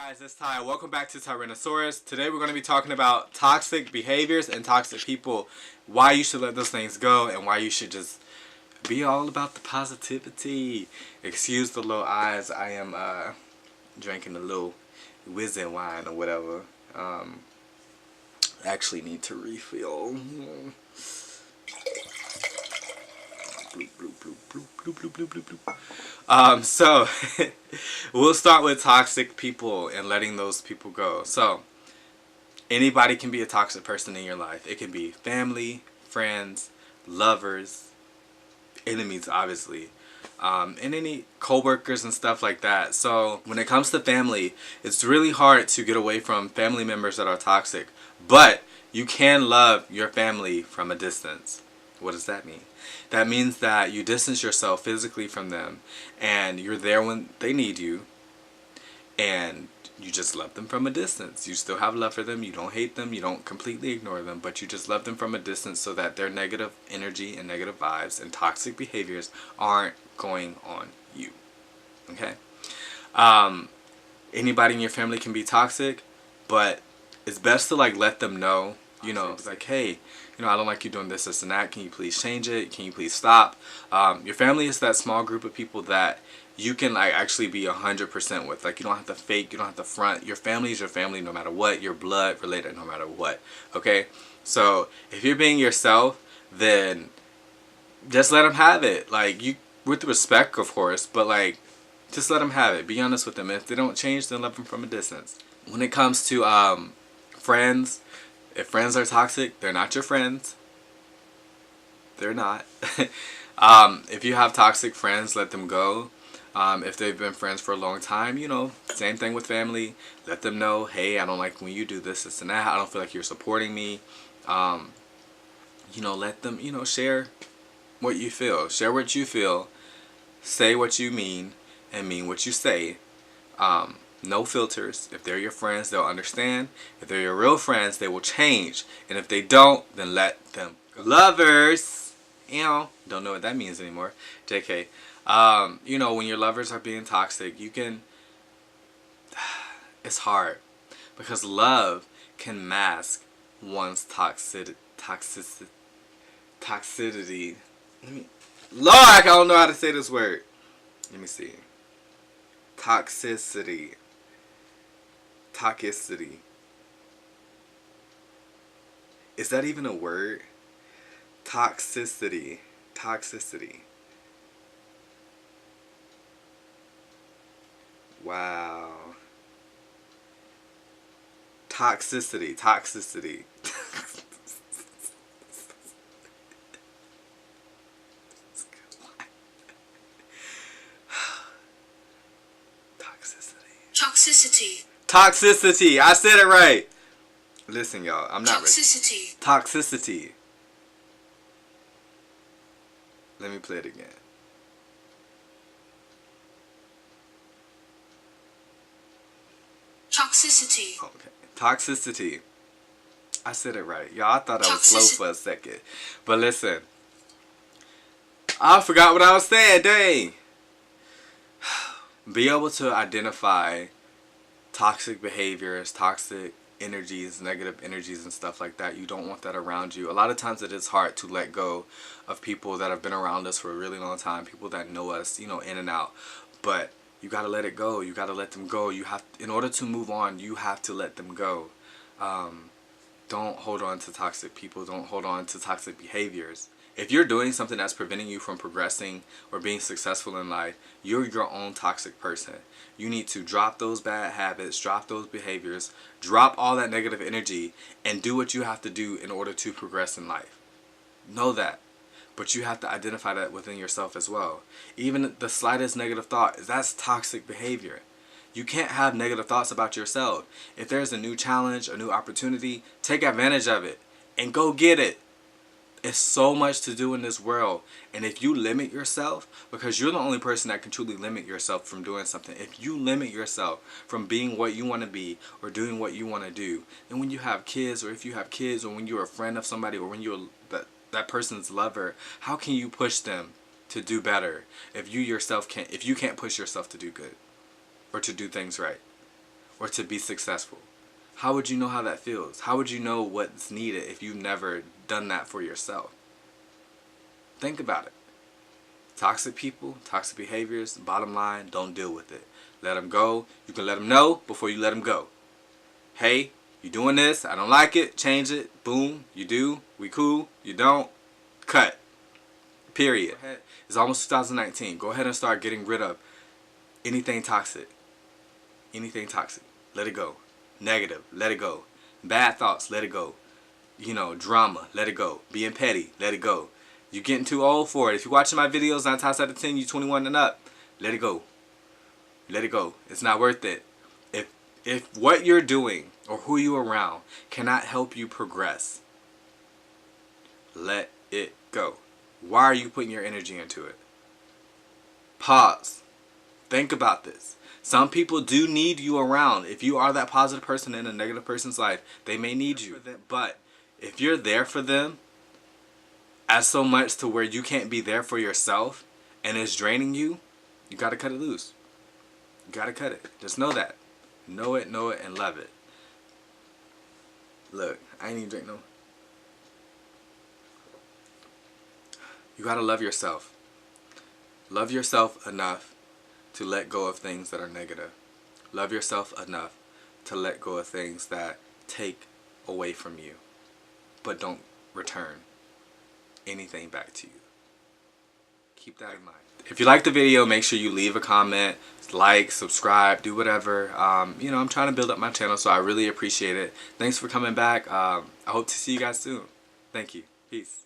Guys, it's Ty. Welcome back to Tyrannosaurus. Today we're going to be talking about toxic behaviors and toxic people, why you should let those things go, and why you should just be all about the positivity. Excuse the little eyes. I am drinking a little whizzing wine or whatever. Actually need to refill. Bloop, bloop, bloop, bloop, bloop, bloop, bloop, bloop, bloop. So we'll start with toxic people and letting those people go. So anybody can be a toxic person in your life. It can be family, friends, lovers, enemies, obviously, and any co-workers and stuff like that. So when it comes to family, it's really hard to get away from family members that are toxic, but you can love your family from a distance. What does that mean? That means that you distance yourself physically from them and you're there when they need you, and you just love them from a distance. You still have love for them. You don't hate them. You don't completely ignore them, but you just love them from a distance so that their negative energy and negative vibes and toxic behaviors aren't going on you. Okay? Anybody in your family can be toxic, but it's best to let them know. It's like, hey, I don't like you doing this and that. Can you please change it? Can you please stop? Your family is that small group of people that you can actually be 100% with. You don't have to fake. You don't have to front. Your family is your family no matter what. You're blood related no matter what. Okay? So if you're being yourself, then just let them have it. With respect, of course, but just let them have it. Be honest with them. If they don't change, then love them from a distance. When it comes to friends, if friends are toxic, they're not your friends. They're not. If you have toxic friends, let them go. If they've been friends for a long time, same thing with family. Let them know, hey, I don't like when you do this and that. I don't feel like you're supporting me. Let them, share what you feel. Share what you feel. Say what you mean and mean what you say. No filters. If they're your friends, they'll understand. If they're your real friends, they will change. And if they don't, then let them go. Lovers, don't know what that means anymore. JK. When your lovers are being toxic, it's hard. Because love can mask one's toxicity. Lord, I don't know how to say this word. Let me see. Toxicity. Is that even a word? Toxicity. Wow. Toxicity. Toxicity. Toxicity. I said it right. Listen, y'all. I'm not Toxicity. Toxicity. Let me play it again. Toxicity. Okay. Toxicity. I said it right. Y'all, I thought I was slow for a second. But listen. I forgot what I was saying. Dang. Be able to identify toxic behaviors, toxic energies, negative energies and stuff like that. You don't want that around you. A lot of times it is hard to let go of people that have been around us for a really long time, people that know us, in and out. But you got to let it go. You got to let them go. In order to move on, you have to let them go. Don't hold on to toxic people. Don't hold on to toxic behaviors. If you're doing something that's preventing you from progressing or being successful in life, you're your own toxic person. You need to drop those bad habits, drop those behaviors, drop all that negative energy, and do what you have to do in order to progress in life. Know that. But you have to identify that within yourself as well. Even the slightest negative thought, that's toxic behavior. You can't have negative thoughts about yourself. If there's a new challenge, a new opportunity, take advantage of it and go get it. It's so much to do in this world, and if you limit yourself, because you're the only person that can truly limit yourself from doing something, if you limit yourself from being what you want to be or doing what you want to do, then when you have kids, or if you have kids, or when you're a friend of somebody, or when you're that person's lover, how can you push them to do better if you can't push yourself to do good or to do things right? or to be successful? How would you know how that feels? How would you know what's needed if you've never done that for yourself? Think about it. Toxic people, toxic behaviors, bottom line, don't deal with it. Let them go. You can let them know before you let them go. Hey, you doing this? I don't like it. Change it. Boom. You do. We cool. You don't. Cut. Period. It's almost 2019. Go ahead and start getting rid of anything toxic. Anything toxic. Let it go. Negative. Let it go. Bad thoughts. Let it go. You know, drama. Let it go. Being petty. Let it go. You're getting too old for it. If you're watching my videos 9 times out of 10, you're 21 and up. Let it go. Let it go. It's not worth it. If what you're doing or who you're around cannot help you progress, let it go. Why are you putting your energy into it? Pause. Think about this. Some people do need you around. If you are that positive person in a negative person's life, they may need you. But if you're there for them as so much to where you can't be there for yourself and it's draining you, you got to cut it loose. You got to cut it. Just know that. Know it, and love it. Look, I ain't even drink no. You got to love yourself. Love yourself enough to let go of things that are negative. Love yourself enough to let go of things that take away from you, but don't return anything back to you. Keep that in mind. If you like the video, make sure you leave a comment, like, subscribe, do whatever. You know, I'm trying to build up my channel, so I really appreciate it. Thanks for coming back. I hope to see you guys soon. Thank you. Peace.